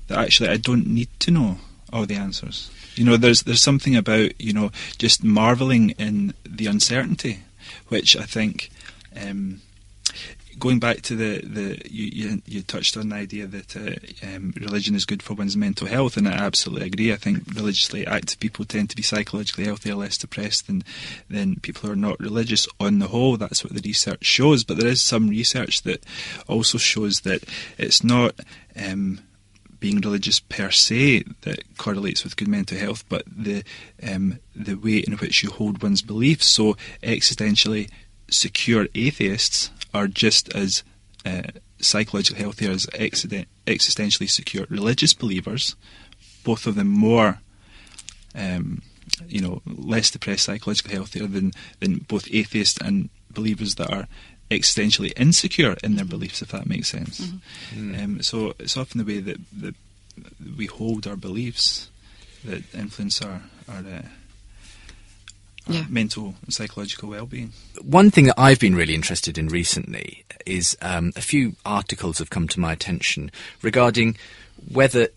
that actually I don't need to know all the answers. There's something about, just marvelling in the uncertainty, which I think, going back to you touched on the idea that religion is good for one's mental health, and I absolutely agree. I think religiously active people tend to be psychologically healthier, less depressed than people who are not religious on the whole. That's what the research shows. But there is some research that also shows that it's not being religious per se that correlates with good mental health, but the way in which you hold one's beliefs. So existentially secure atheists are just as psychologically healthy as existentially secure religious believers. Both of them more, less depressed, psychologically healthier than both atheists and believers that are existentially insecure in their beliefs, if that makes sense. Mm-hmm. So it's often the way that we hold our beliefs that influence our mental and psychological well-being. One thing that I've been really interested in recently is a few articles have come to my attention regarding whether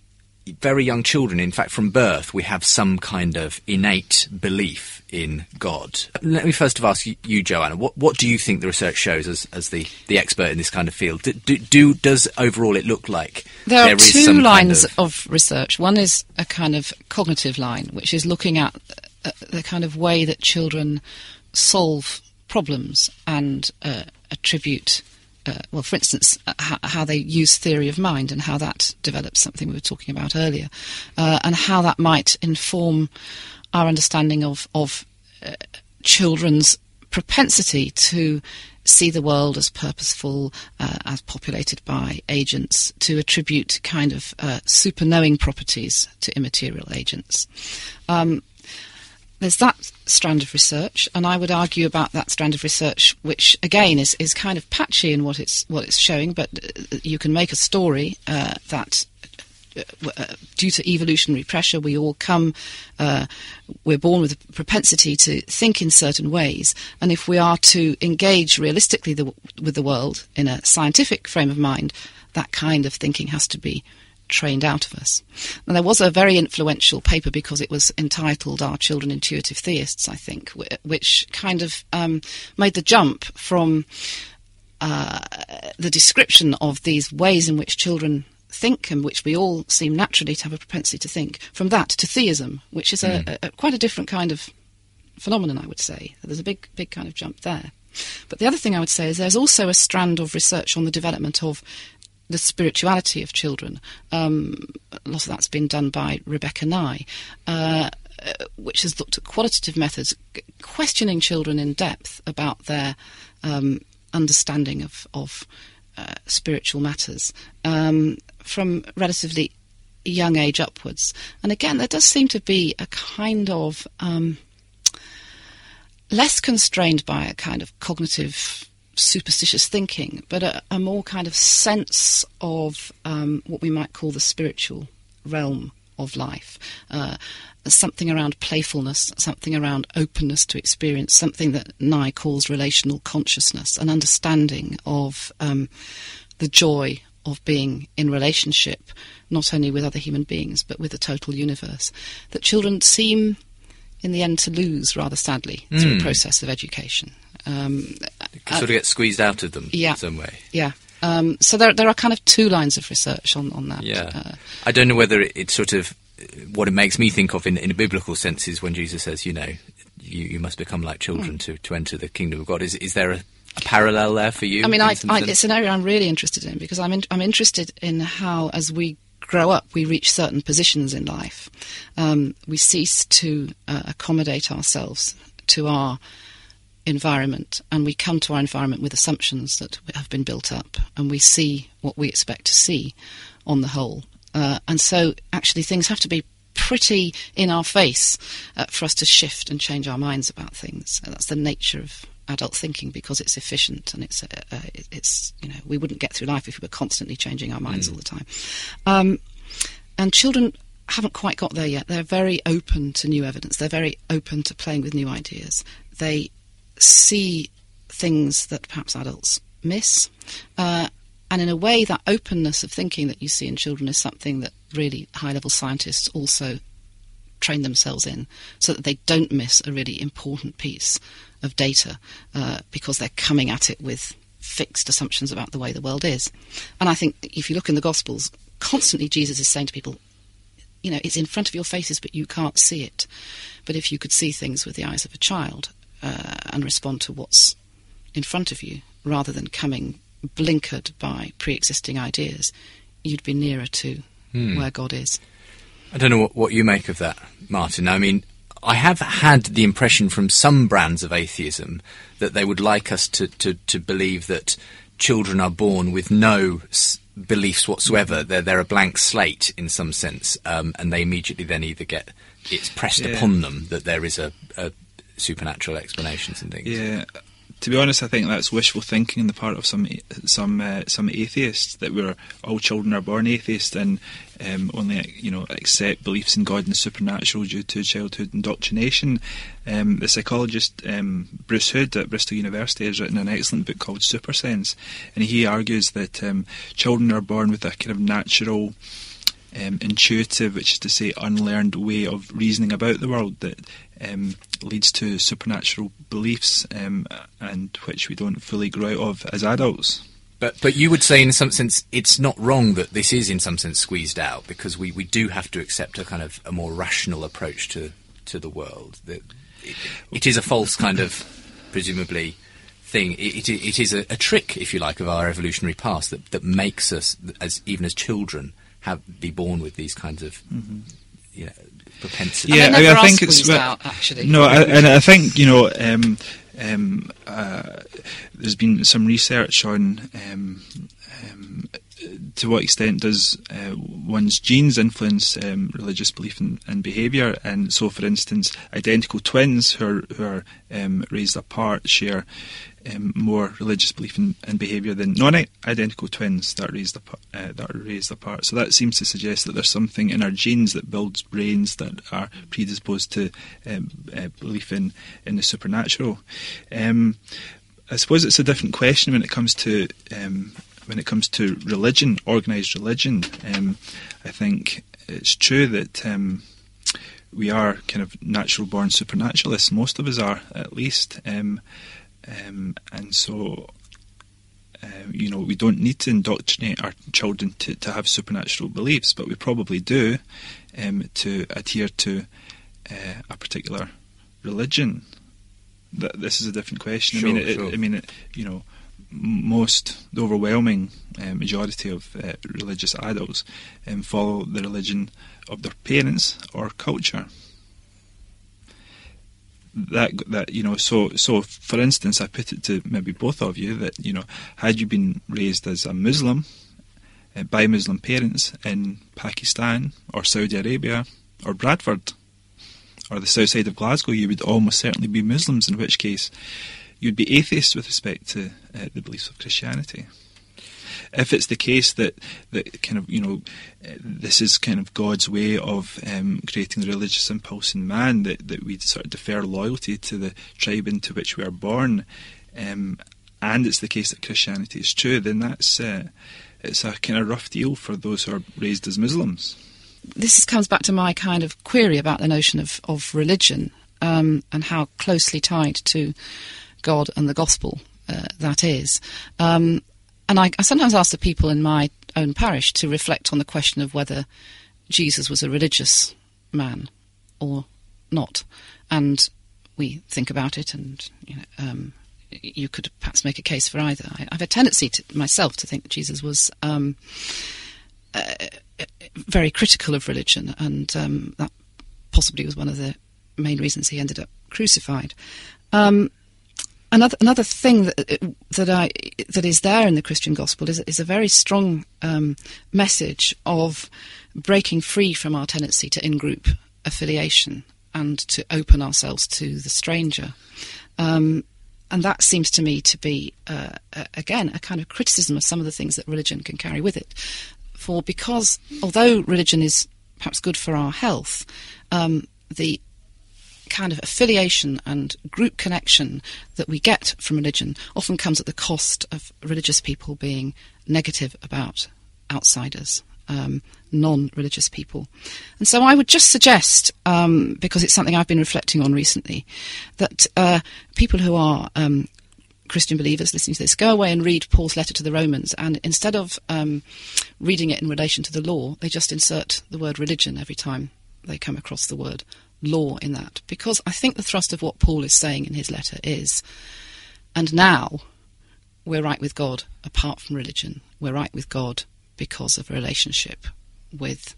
very young children, in fact from birth, we have some kind of innate belief in God. Let me first of all ask you, Joanna, what do you think the research shows as the expert in this kind of field? Does overall it look like there are is two some lines kind of research? One is a kind of cognitive line, which is looking at the kind of way that children solve problems and attribute, for instance, how they use theory of mind and how that develops, something we were talking about earlier, and how that might inform our understanding of children's propensity to see the world as purposeful, as populated by agents, to attribute kind of super-knowing properties to immaterial agents. There's that strand of research, and I would argue about that strand of research, which again is kind of patchy in what it's showing, but you can make a story that due to evolutionary pressure, we all we're born with a propensity to think in certain ways, and if we are to engage realistically with the world in a scientific frame of mind, that kind of thinking has to be trained out of us. Now, there was a very influential paper, because it was entitled "Are Children Intuitive Theists?" I think, which kind of made the jump from the description of these ways in which children think, and which we all seem naturally to have a propensity to think, from that to theism, which is quite a different kind of phenomenon, I would say. There's a big kind of jump there. But the other thing I would say is there's also a strand of research on the development of the spirituality of children. A lot of that's been done by Rebecca Nye, which has looked at qualitative methods, questioning children in depth about their understanding of spiritual matters from relatively young age upwards. And again, there does seem to be a kind of less constrained by a kind of cognitive superstitious thinking, but a more kind of sense of what we might call the spiritual realm of life. Something around playfulness, something around openness to experience, something that Nye calls relational consciousness, an understanding of the joy of being in relationship, not only with other human beings, but with the total universe, that children seem, in the end, to lose, rather sadly, through a process of education. Sort of get squeezed out of them in some way. Yeah. So there are kind of two lines of research on that. Yeah. I don't know whether it's sort of what it makes me think of in a biblical sense is when Jesus says, you must become like children to enter the kingdom of God. Is there a parallel there for you? I mean, it's an area I'm really interested in, because I'm interested in how, as we grow up, we reach certain positions in life. We cease to accommodate ourselves to our environment, and we come to our environment with assumptions that have been built up, and we see what we expect to see on the whole. And so actually things have to be pretty in our face for us to shift and change our minds about things. And that's the nature of adult thinking, because it's efficient, and it's we wouldn't get through life if we were constantly changing our minds all the time. And children haven't quite got there yet. They're very open to new evidence. They're very open to playing with new ideas. They see things that perhaps adults miss. And in a way, that openness of thinking that you see in children is something that really high-level scientists also train themselves in, so that they don't miss a really important piece of data because they're coming at it with fixed assumptions about the way the world is. And I think if you look in the Gospels, constantly Jesus is saying to people, you know, it's in front of your faces, but you can't see it. But if you could see things with the eyes of a child and respond to what's in front of you, rather than coming blinkered by pre-existing ideas, you'd be nearer to where God is. I don't know what you make of that, Martin. I mean, I have had the impression from some brands of atheism that they would like us to believe that children are born with no beliefs whatsoever. They're a blank slate in some sense, and they immediately then either get it's pressed upon them that there is a supernatural explanations and things. Yeah. To be honest, I think that's wishful thinking on the part of some atheists, that we're all children are born atheists and only accept beliefs in God and the supernatural due to childhood indoctrination. The psychologist Bruce Hood at Bristol University has written an excellent book called Supersense, and he argues that children are born with a kind of natural, intuitive, which is to say unlearned way of reasoning about the world that leads to supernatural beliefs and which we don't fully grow out of as adults. But you would say in some sense it's not wrong that this is in some sense squeezed out, because we do have to accept a kind of a more rational approach to the world. It is a false kind of, presumably, thing. It is a trick, if you like, of our evolutionary past that makes us, even as children, be born with these kinds of propensities. Yeah, I think it's out, actually. No, I think there's been some research on to what extent does one's genes influence religious belief and behaviour. And so, for instance, identical twins who are raised apart share more religious belief and behaviour than non-identical twins that are raised apart. So that seems to suggest that there's something in our genes that builds brains that are predisposed to belief in the supernatural. I suppose it's a different question when it comes to religion, organised religion. I think it's true that we are kind of natural-born supernaturalists. Most of us are, at least. And so, we don't need to indoctrinate our children to have supernatural beliefs, but we probably do to adhere to a particular religion. This is a different question. Sure, the overwhelming majority of religious adults follow the religion of their parents or culture. So for instance, I put it to maybe both of you that had you been raised as a Muslim by Muslim parents in Pakistan or Saudi Arabia or Bradford or the south side of Glasgow, you would almost certainly be Muslims, in which case you'd be atheists with respect to the beliefs of Christianity. If it's the case that kind of this is kind of God's way of creating the religious impulse in man, that we sort of defer loyalty to the tribe into which we are born, and it's the case that Christianity is true, then that's it's a kind of rough deal for those who are raised as Muslims. This comes back to my kind of query about the notion of religion and how closely tied to God and the gospel that is. And I sometimes ask the people in my own parish to reflect on the question of whether Jesus was a religious man or not. And we think about it, and you could perhaps make a case for either. I have a tendency myself to think that Jesus was very critical of religion, and that possibly was one of the main reasons he ended up crucified. Another thing that is there in the Christian gospel is a very strong message of breaking free from our tendency to in-group affiliation and to open ourselves to the stranger. And that seems to me to be, again, a kind of criticism of some of the things that religion can carry with it. Because although religion is perhaps good for our health, the kind of affiliation and group connection that we get from religion often comes at the cost of religious people being negative about outsiders, non-religious people. And so I would just suggest, because it's something I've been reflecting on recently, that people who are Christian believers listening to this, go away and read Paul's letter to the Romans, and instead of reading it in relation to the law, they just insert the word religion every time they come across the word law in that. Because I think the thrust of what Paul is saying in his letter is, and now we're right with God apart from religion. We're right with God because of a relationship with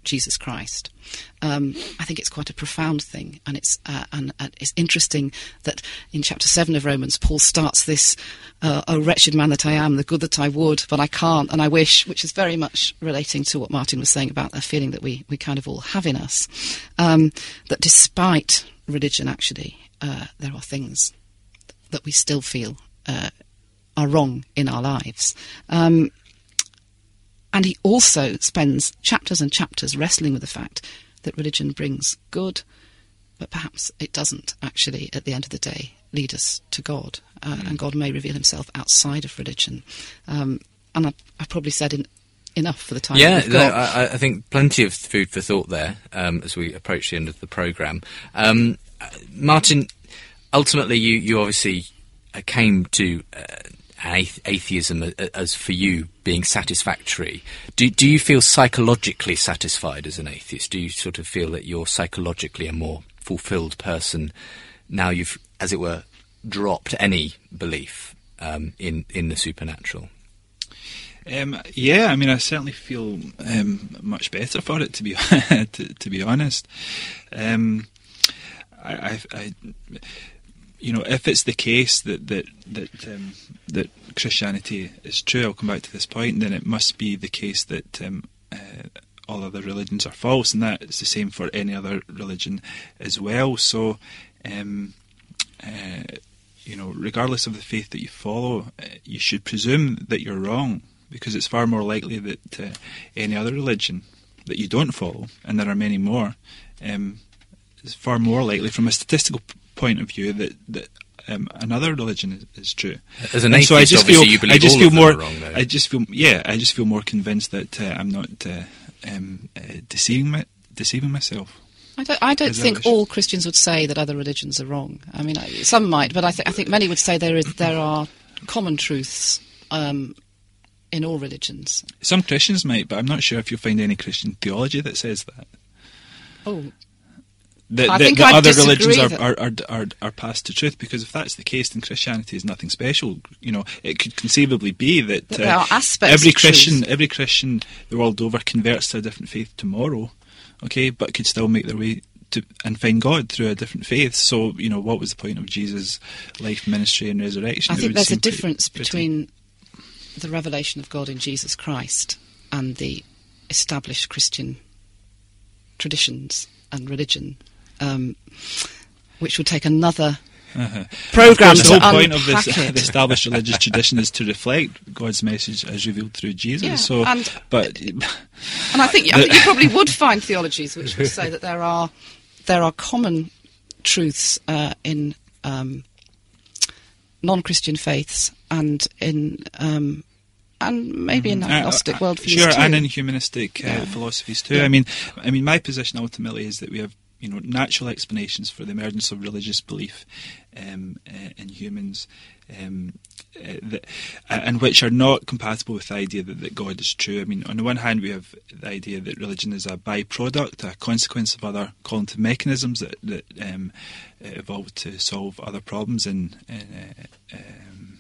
Jesus Christ. I think it's quite a profound thing, and it's interesting that in chapter 7 of Romans, Paul starts this, "Oh, wretched man that I am, the good that I would, but I can't, and I wish," which is very much relating to what Martin was saying about the feeling that we kind of all have in us, that despite religion, actually, there are things that we still feel are wrong in our lives. And he also spends chapters and chapters wrestling with the fact that religion brings good, but perhaps it doesn't actually, at the end of the day, lead us to God. And God may reveal himself outside of religion. And I've probably said enough for the time. Yeah, I think plenty of food for thought there as we approach the end of the programme. Martin, ultimately you obviously came to atheism as for you being satisfactory. Do you feel psychologically satisfied as an atheist? Do you sort of feel that you're psychologically a more fulfilled person now you've, as it were, dropped any belief in the supernatural? Yeah, I mean, I certainly feel much better for it, to be to be honest. You know, if it's the case that Christianity is true, I'll come back to this point, then it must be the case that all other religions are false, and that is the same for any other religion as well. So, you know, regardless of the faith that you follow, you should presume that you're wrong, because it's far more likely that any other religion that you don't follow, and there are many more, is far more likely from a statistical point of view that another religion is true. As an atheist, so I just obviously you believe all of them are wrong, though. I just feel more convinced that I'm not deceiving myself. I don't think all Christians would say that other religions are wrong. I mean, some might, but I think many would say there are common truths in all religions. Some Christians might, but I'm not sure if you'll find any Christian theology that says that. Oh. That other religions are past to truth, because if that's the case, then Christianity is nothing special. You know, it could conceivably be that there are aspects every Christian the world over converts to a different faith tomorrow, okay, but could still make their way to and find God through a different faith. So, you know, what was the point of Jesus' life, ministry, and resurrection? I think there's a difference between the revelation of God in Jesus Christ and the established Christian traditions and religion. Which would take another program to unpack. The whole point of this the established religious tradition is to reflect God's message as revealed through Jesus. Yeah, so, and I think you probably would find theologies which would say that there are common truths in non-Christian faiths and in and maybe in agnostic worldviews sure, too. And in humanistic philosophies too. Yeah. I mean, my position ultimately is that we have, you know, natural explanations for the emergence of religious belief in humans, and which are not compatible with the idea that God is true. I mean, on the one hand, we have the idea that religion is a byproduct, a consequence of other cognitive mechanisms that evolved to solve other problems in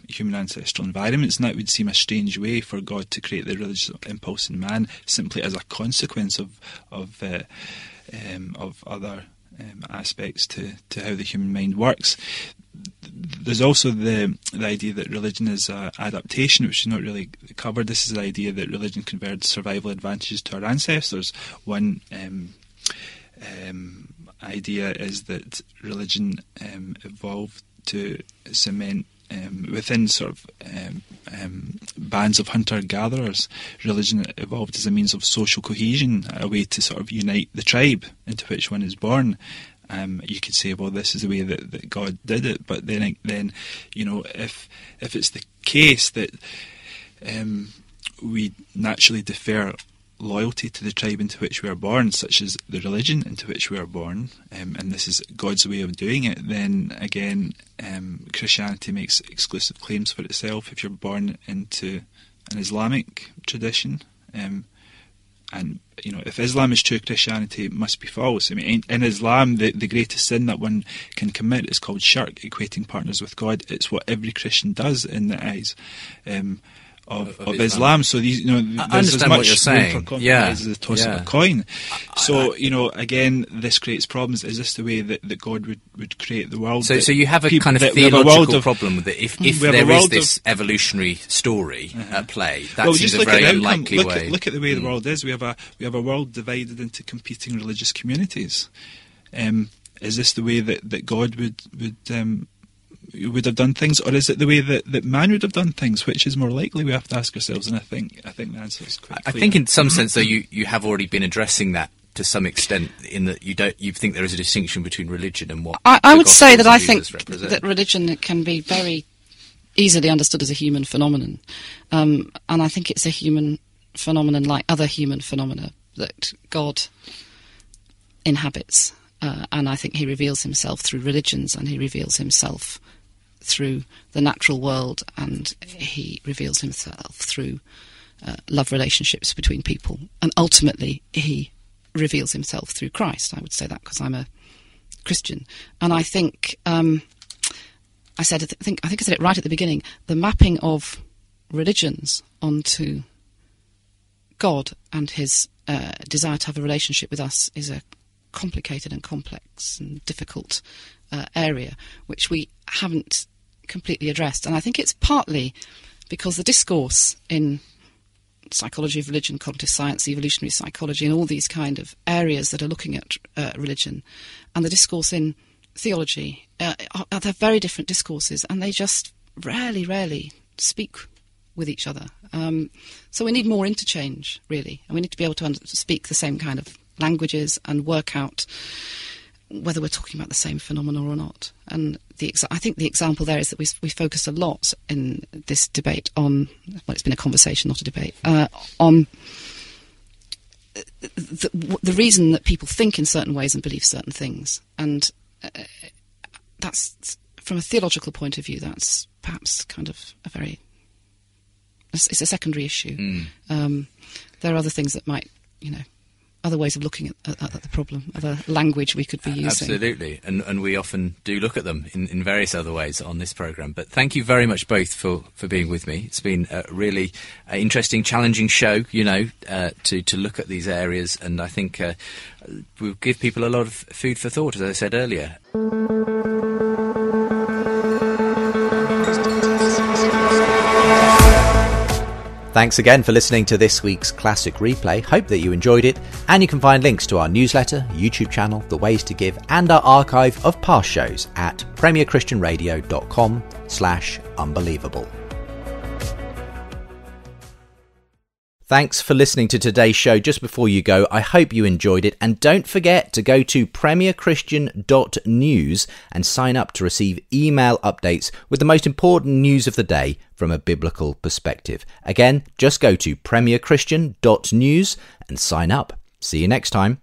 human ancestral environments, and that would seem a strange way for God to create the religious impulse in man simply as a consequence of other aspects to how the human mind works. There's also the idea that religion is adaptation, which is not really covered. This is the idea that religion conferred survival advantages to our ancestors. One idea is that religion evolved to cement within sort of bands of hunter-gatherers. Religion evolved as a means of social cohesion, a way to sort of unite the tribe into which one is born. You could say, well, this is the way that God did it, but then if it's the case that we naturally defer loyalty to the tribe into which we are born, such as the religion into which we are born, and this is God's way of doing it, then again Christianity makes exclusive claims for itself. If you're born into an Islamic tradition, and if Islam is true, Christianity must be false. I mean, in Islam, the greatest sin that one can commit is called shirk, equating partners with God. It's what every Christian does in the eyes of Islam. So these, there's as much room for compromise as the toss of a coin. So again, this creates problems. Is this the way that God would create the world? So you have a kind of theological problem with it. If there is this evolutionary story at play, that seems a very unlikely way. Look at the way the world is. We have a world divided into competing religious communities. Is this the way that God would have done things, or is it the way that man would have done things? Which is more likely? We have to ask ourselves, and I think the answer is quite clear. I think in some sense, though, you have already been addressing that to some extent, in that you think there is a distinction between religion and what I would say that I think that religion can be very easily understood as a human phenomenon, and I think it's a human phenomenon like other human phenomena that God inhabits, and I think he reveals himself through religions, and he reveals himself through the natural world, and he reveals himself through love relationships between people, and ultimately he reveals himself through Christ. I would say that because I'm a Christian, and I think I said it right at the beginning. The mapping of religions onto God and his desire to have a relationship with us is a complicated and complex and difficult area which we haven't completely addressed, and I think it's partly because the discourse in psychology of religion, cognitive science, evolutionary psychology, and all these kind of areas that are looking at religion, and the discourse in theology they're very different discourses, and they just rarely speak with each other. So we need more interchange, really, and we need to be able to speak the same kind of languages and work out whether we're talking about the same phenomena or not. And I think the example there is that we focused a lot in this debate on, well, it's been a conversation, not a debate, on the reason that people think in certain ways and believe certain things. And that's, from a theological point of view, that's perhaps kind of it's a secondary issue. There are other things that might, other ways of looking at the problem, other language we could be using. Absolutely, and we often do look at them in various other ways on this programme. But thank you very much both for being with me. It's been a really interesting, challenging show, to look at these areas, and I think we'll give people a lot of food for thought, as I said earlier. Thanks again for listening to this week's Classic Replay. Hope that you enjoyed it, and you can find links to our newsletter, YouTube channel, the ways to give, and our archive of past shows at premierchristianradio.com/unbelievable. Thanks for listening to today's show. Just before you go, I hope you enjoyed it, and don't forget to go to premierchristian.news and sign up to receive email updates with the most important news of the day from a biblical perspective. Again, just go to premierchristian.news and sign up. See you next time.